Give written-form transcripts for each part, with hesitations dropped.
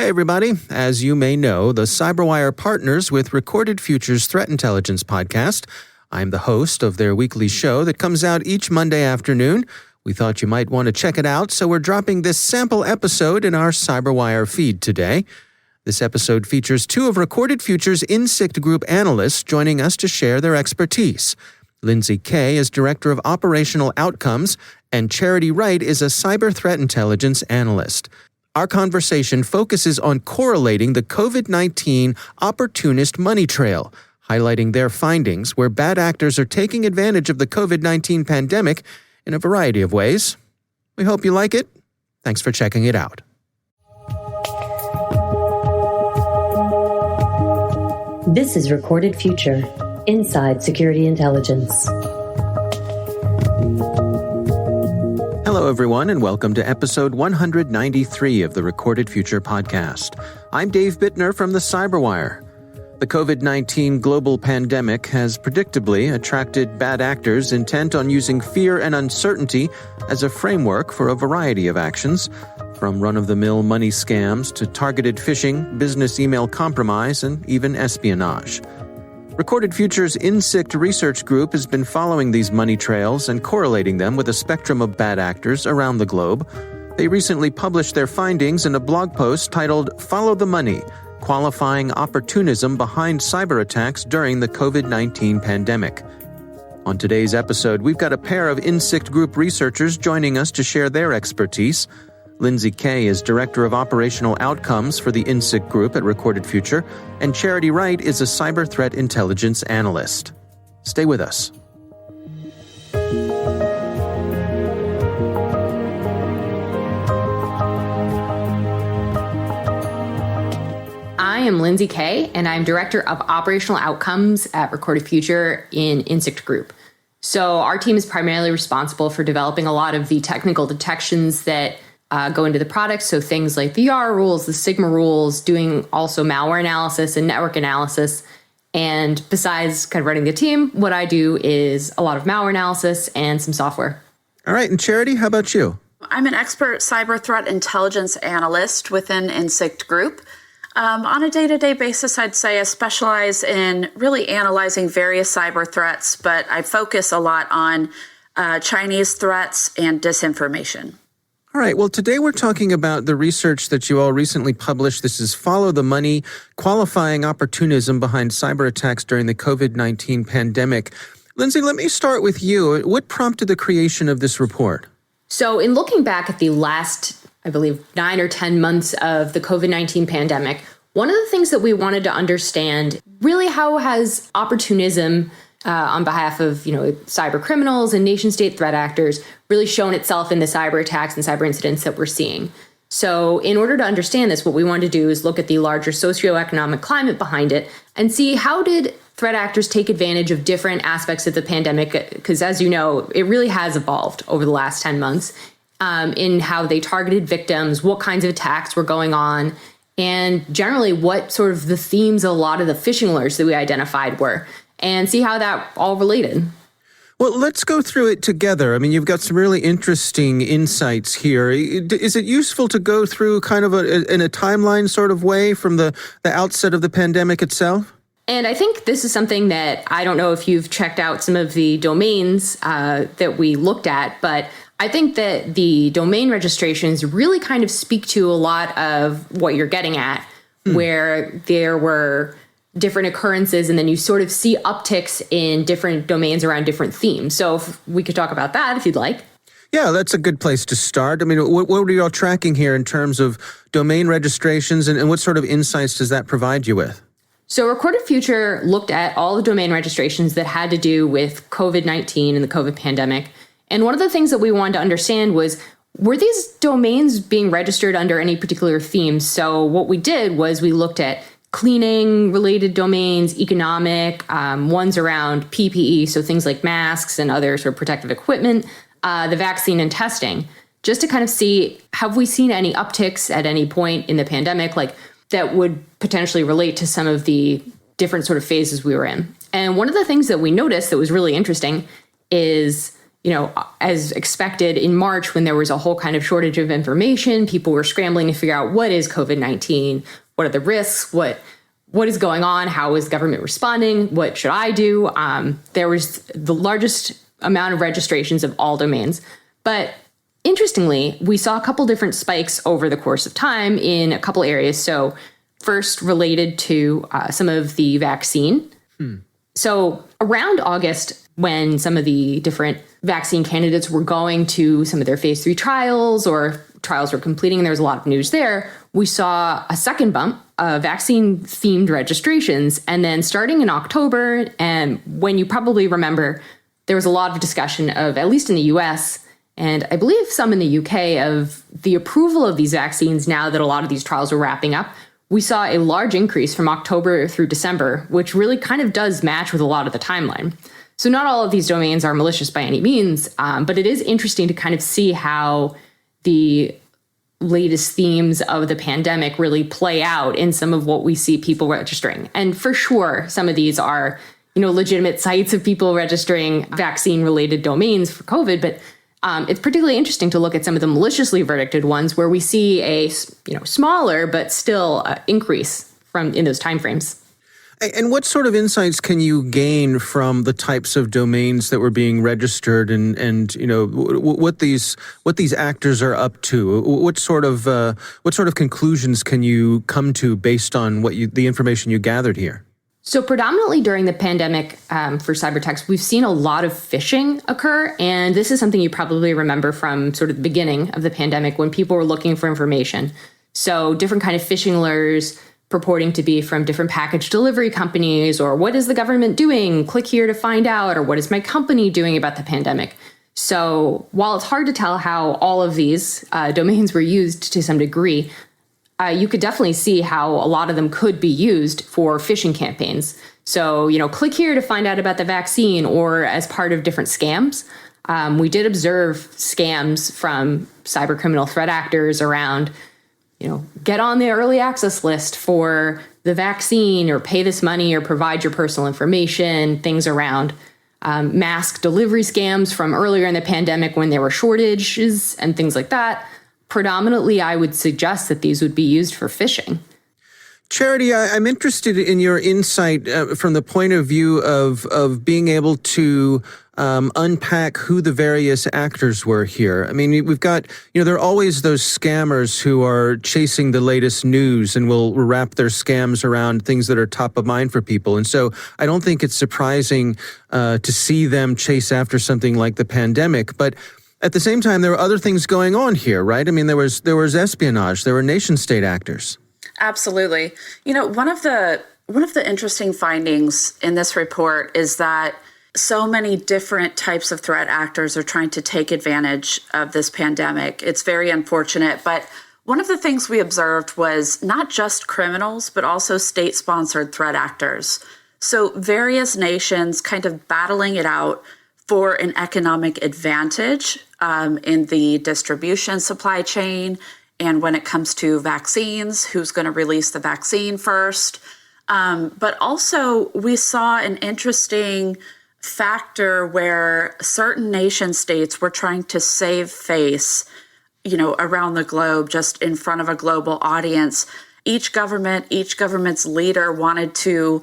Hey, everybody. As you may know, the CyberWire partners with Recorded Future's Threat Intelligence podcast. I'm the host of their weekly show that comes out each Monday afternoon. We thought you might want to check it out, so we're dropping this sample episode in our CyberWire feed today. This episode features two of Recorded Future's Insikt Group analysts joining us to share their expertise. Lindsay Kaye is Director of Operational Outcomes, and Wright is a Cyber Threat Intelligence Analyst. Our conversation focuses on correlating the COVID-19 Opportunist money trail, highlighting their findings where bad actors are taking advantage of the COVID-19 pandemic in a variety of ways. We hope you like it. Thanks for checking it out. This is Recorded Future, Inside Security Intelligence. Hello, everyone, and welcome to episode 193 of the Recorded Future podcast. I'm Dave Bittner from the CyberWire. The COVID-19 global pandemic has predictably attracted bad actors intent on using fear and uncertainty as a framework for a variety of actions, from run-of-the-mill money scams to targeted phishing, business email compromise, and even espionage. Recorded Future's Insikt Research Group has been following these money trails and correlating them with a spectrum of bad actors around the globe. They recently published their findings in a blog post titled "Follow the Money: Qualifying Opportunism Behind Cyberattacks During the COVID-19 Pandemic." On today's episode, we've got a pair of Insikt Group researchers joining us to share their expertise. Lindsay Kaye is Director of Operational Outcomes for the Insikt Group at Recorded Future, and Wright is a Cyber Threat Intelligence Analyst. Stay with us. I am Lindsay Kaye, and I'm Director of Operational Outcomes at Recorded Future in Insikt Group. So our team is primarily responsible for developing a lot of the technical detections that go into the product. So things like the YAR rules, the Sigma rules, doing also malware analysis and network analysis. And besides kind of running the team, what I do is a lot of malware analysis and some software. All right. And Charity, how about you? I'm an expert cyber threat intelligence analyst within Insikt Group. On a day-to-day basis, I'd say I specialize in really analyzing various cyber threats, but I focus a lot on Chinese threats and disinformation. All right. Well, today we're talking about the research that you all recently published. This is Follow the Money: Qualifying Opportunism Behind Cyberattacks During the COVID-19 Pandemic. Lindsay, let me start with you. What prompted the creation of this report? So in looking back at the last, I believe, 9 or 10 months of the COVID-19 pandemic, one of the things that we wanted to understand, really, how has opportunism on behalf of, cyber criminals and nation state threat actors really shown itself in the cyber attacks and cyber incidents that we're seeing. So in order to understand this, what we wanted to do is look at the larger socioeconomic climate behind it and see how did threat actors take advantage of different aspects of the pandemic, because as you know, it really has evolved over the last 10 months in how they targeted victims, what kinds of attacks were going on, and generally what sort of the themes of a lot of the phishing alerts that we identified were, and see how that all related. Well, let's go through it together. I mean, you've got some really interesting insights here. Is it useful to go through kind of in a timeline sort of way from the outset of the pandemic itself? And I think this is something that I don't know if you've checked out some of the domains that we looked at, but I think that the domain registrations really kind of speak to a lot of what you're getting at, where there were different occurrences, and then you sort of see upticks in different domains around different themes. So if we could talk about that if you'd like. Yeah, that's a good place to start. I mean, what are you all tracking here in terms of domain registrations, and what sort of insights does that provide you with? So Recorded Future looked at all the domain registrations that had to do with COVID-19 and the COVID pandemic. And one of the things that we wanted to understand was, were these domains being registered under any particular themes? So what we did was we looked at cleaning related domains, economic, ones around PPE, so things like masks and other sort of protective equipment, the vaccine and testing, just to kind of see, have we seen any upticks at any point in the pandemic, like that would potentially relate to some of the different sort of phases we were in. And one of the things that we noticed that was really interesting is, as expected in March, when there was a whole kind of shortage of information, people were scrambling to figure out what is COVID-19, what are the risks, what is going on, how is government responding, what should I do? There was the largest amount of registrations of all domains. But interestingly, we saw a couple different spikes over the course of time in a couple areas. So first, related to some of the vaccine. So around August, when some of the different vaccine candidates were going to some of their phase 3 trials, or trials were completing, and there was a lot of news there, we saw a second bump of vaccine-themed registrations. And then starting in October, and when you probably remember, there was a lot of discussion of, at least in the US, and I believe some in the UK, of the approval of these vaccines now that a lot of these trials were wrapping up. We saw a large increase from October through December, which really kind of does match with a lot of the timeline. So not all of these domains are malicious by any means, but it is interesting to kind of see how the latest themes of the pandemic really play out in some of what we see people registering. And for sure, some of these are, legitimate sites of people registering vaccine-related domains for COVID, but it's particularly interesting to look at some of the maliciously verdicted ones where we see a smaller but still increase in those timeframes. And what sort of insights can you gain from the types of domains that were being registered, and what these actors are up to? What sort of conclusions can you come to based on the information you gathered here? So predominantly during the pandemic for Cyberattacks, we've seen a lot of phishing occur. And this is something you probably remember from sort of the beginning of the pandemic when people were looking for information. So different kind of phishing alerts purporting to be from different package delivery companies, or what is the government doing? Click here to find out, or what is my company doing about the pandemic? So while it's hard to tell how all of these domains were used to some degree, you could definitely see how a lot of them could be used for phishing campaigns. So, click here to find out about the vaccine, or as part of different scams. We did observe scams from cyber criminal threat actors around, get on the early access list for the vaccine, or pay this money, or provide your personal information, things around mask delivery scams from earlier in the pandemic when there were shortages and things like that. Predominantly, I would suggest that these would be used for phishing. Charity, I'm interested in your insight from the point of view of being able to unpack who the various actors were here. I mean, we've got, there are always those scammers who are chasing the latest news and will wrap their scams around things that are top of mind for people. And so I don't think it's surprising to see them chase after something like the pandemic. But at the same time, there were other things going on here, right? I mean, there was espionage, there were nation-state actors. Absolutely. One of the interesting findings in this report is that so many different types of threat actors are trying to take advantage of this pandemic. It's very unfortunate, but one of the things we observed was not just criminals, but also state-sponsored threat actors. So various nations kind of battling it out for an economic advantage in the distribution supply chain. And when it comes to vaccines, who's going to release the vaccine first? But also we saw an interesting factor where certain nation states were trying to save face, around the globe, just in front of a global audience. Each government's leader wanted to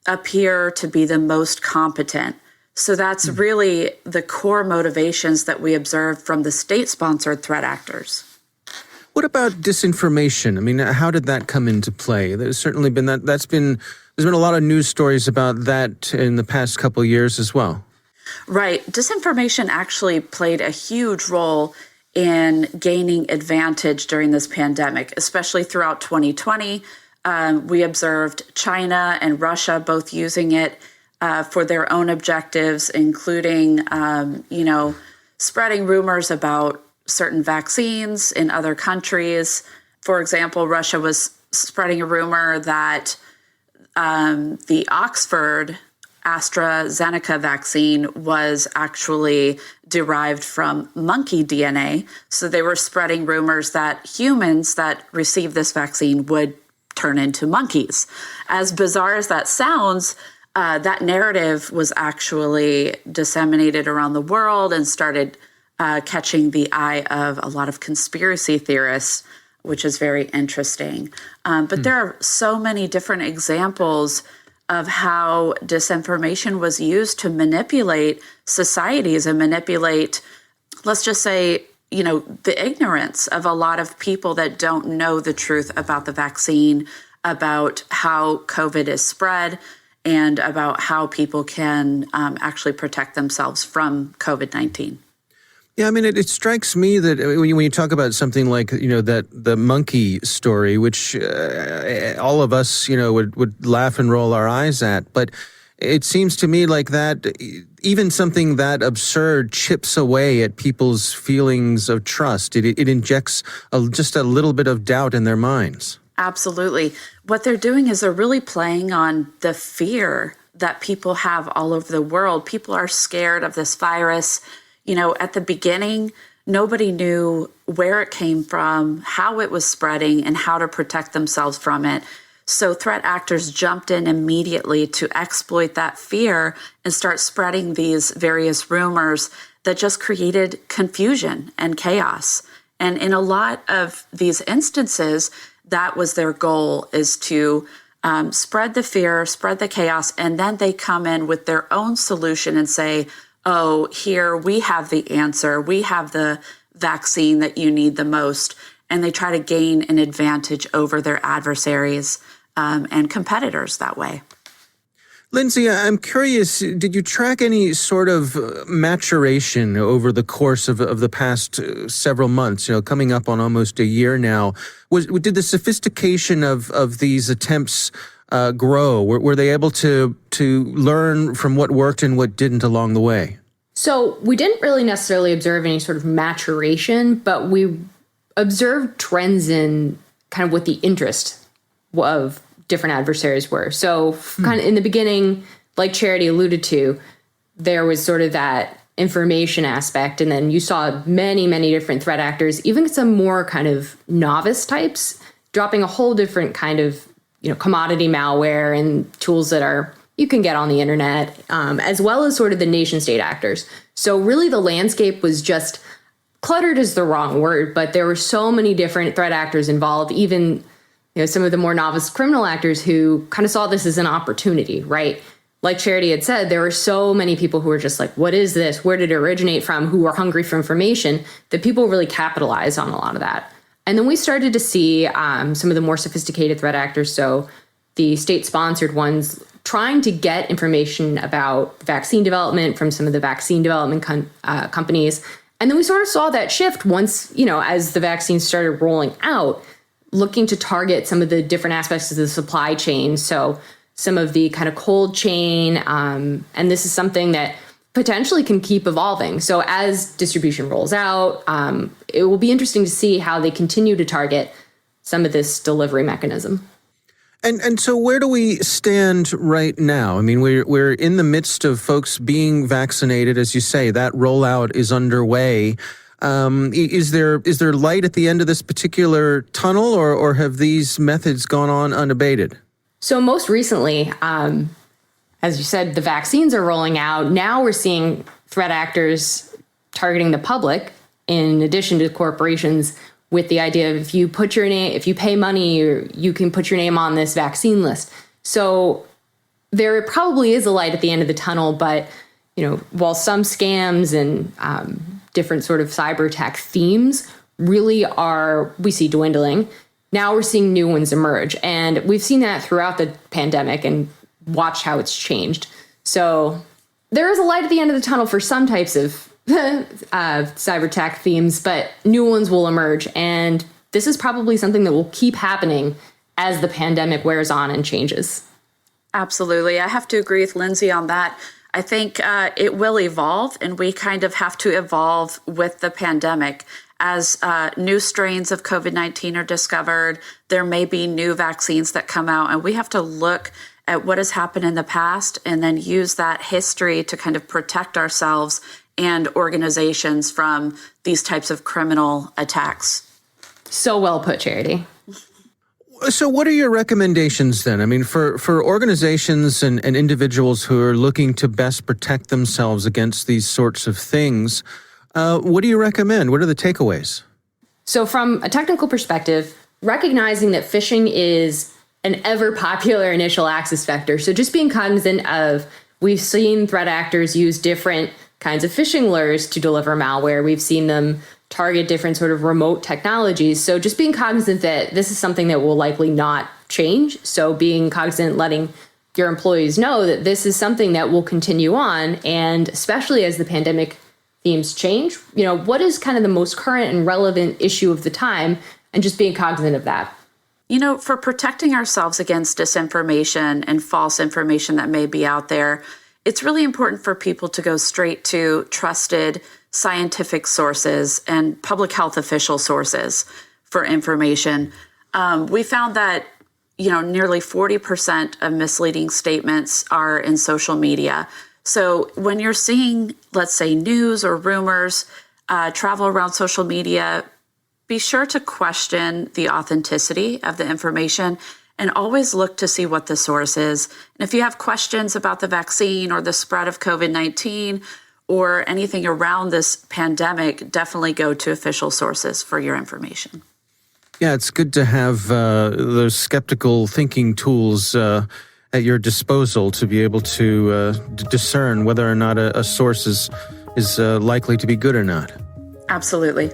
appear to be the most competent. So that's really the core motivations that we observed from the state-sponsored threat actors. What about disinformation? I mean, how did that come into play? There's certainly been there's been a lot of news stories about that in the past couple of years as well. Right. Disinformation actually played a huge role in gaining advantage during this pandemic, especially throughout 2020. We observed China and Russia both using it for their own objectives, including, spreading rumors about certain vaccines in other countries. For example, Russia was spreading a rumor that the Oxford AstraZeneca vaccine was actually derived from monkey DNA. So they were spreading rumors that humans that received this vaccine would turn into monkeys. As bizarre as that sounds, that narrative was actually disseminated around the world and started catching the eye of a lot of conspiracy theorists, which is very interesting. But there are so many different examples of how disinformation was used to manipulate societies and manipulate, let's just say, the ignorance of a lot of people that don't know the truth about the vaccine, about how COVID is spread, and about how people can actually protect themselves from COVID-19. Yeah, I mean, it strikes me that when you talk about something like, that the monkey story, which all of us, would laugh and roll our eyes at, but it seems to me like that even something that absurd chips away at people's feelings of trust. It injects just a little bit of doubt in their minds. Absolutely. What they're doing is they're really playing on the fear that people have all over the world. People are scared of this virus. At the beginning, nobody knew where it came from, how it was spreading, and how to protect themselves from it. So threat actors jumped in immediately to exploit that fear and start spreading these various rumors that just created confusion and chaos. And in a lot of these instances, that was their goal, is to spread the fear, spread the chaos, and then they come in with their own solution and say, oh, here we have the answer. We have the vaccine that you need the most. And they try to gain an advantage over their adversaries and competitors that way. Lindsay, I'm curious, did you track any sort of maturation over the course of the past several months, coming up on almost a year now? Did the sophistication of these attempts grow? Were they able to learn from what worked and what didn't along the way? So we didn't really necessarily observe any sort of maturation, but we observed trends in kind of what the interest of different adversaries were. So kind of in the beginning, like Charity alluded to, there was sort of that information aspect. And then you saw many, many different threat actors, even some more kind of novice types, dropping a whole different kind of commodity malware and tools that you can get on the internet, as well as sort of the nation state actors. So really the landscape was just cluttered is the wrong word, but there were so many different threat actors involved, even some of the more novice criminal actors who kind of saw this as an opportunity, right? Like Charity had said, there were so many people who were just like, what is this? Where did it originate from? Who were hungry for information, that people really capitalized on a lot of that. And then we started to see some of the more sophisticated threat actors, so the state-sponsored ones, trying to get information about vaccine development from some of the vaccine development companies. And then we sort of saw that shift once, as the vaccines started rolling out, looking to target some of the different aspects of the supply chain. So some of the kind of cold chain, and this is something that potentially can keep evolving. So as distribution rolls out, it will be interesting to see how they continue to target some of this delivery mechanism. And so where do we stand right now? I mean, we're in the midst of folks being vaccinated, as you say. That rollout is underway. Is there light at the end of this particular tunnel, or have these methods gone on unabated? So most recently, as you said, the vaccines are rolling out. Now we're seeing threat actors targeting the public in addition to corporations, with the idea of if you pay money, you can put your name on this vaccine list. So there probably is a light at the end of the tunnel, but while some scams and different sort of cyber attack themes really we see dwindling, now we're seeing new ones emerge. And we've seen that throughout the pandemic and watched how it's changed. So there is a light at the end of the tunnel for some types of cyber attack themes, but new ones will emerge. And this is probably something that will keep happening as the pandemic wears on and changes. Absolutely. I have to agree with Lindsay on that. I think it will evolve, and we kind of have to evolve with the pandemic. As new strains of COVID-19 are discovered, there may be new vaccines that come out, and we have to look at what has happened in the past and then use that history to kind of protect ourselves and organizations from these types of criminal attacks. So well put, Charity. So what are your recommendations then? I mean, for organizations and individuals who are looking to best protect themselves against these sorts of things, what do you recommend? What are the takeaways? So from a technical perspective, recognizing that phishing is an ever popular initial access vector. So just being cognizant of, we've seen threat actors use different kinds of phishing lures to deliver malware. We've seen them target different sort of remote technologies. So just being cognizant that this is something that will likely not change. So being cognizant, letting your employees know that this is something that will continue on. And especially as the pandemic themes change, what is kind of the most current and relevant issue of the time, and just being cognizant of that. For protecting ourselves against disinformation and false information that may be out there, it's really important for people to go straight to trusted scientific sources and public health official sources for information. We found that, nearly 40% of misleading statements are in social media. So when you're seeing, let's say, news or rumors travel around social media, be sure to question the authenticity of the information and always look to see what the source is. And if you have questions about the vaccine or the spread of COVID-19 or anything around this pandemic, definitely go to official sources for your information. Yeah, it's good to have those skeptical thinking tools at your disposal to be able to discern whether or not a source is likely to be good or not. Absolutely.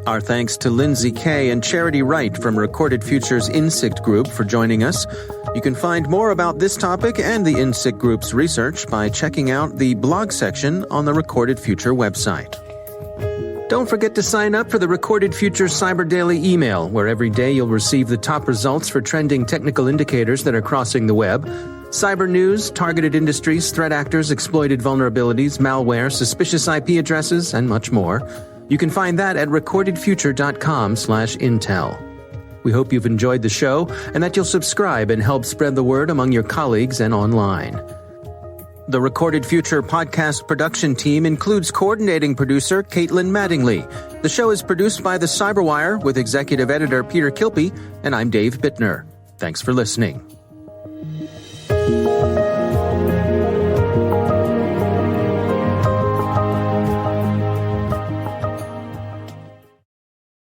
Our thanks to Lindsay Kaye and Charity Wright from Recorded Future's Insikt Group for joining us. You can find more about this topic and the Insikt Group's research by checking out the blog section on the Recorded Future website. Don't forget to sign up for the Recorded Future Cyber Daily email, where every day you'll receive the top results for trending technical indicators that are crossing the web. Cyber news, targeted industries, threat actors, exploited vulnerabilities, malware, suspicious IP addresses, and much more. You can find that at recordedfuture.com/intel. We hope you've enjoyed the show and that you'll subscribe and help spread the word among your colleagues and online. The Recorded Future podcast production team includes coordinating producer Caitlin Mattingly. The show is produced by The Cyberwire with executive editor Peter Kilpie, and I'm Dave Bittner. Thanks for listening.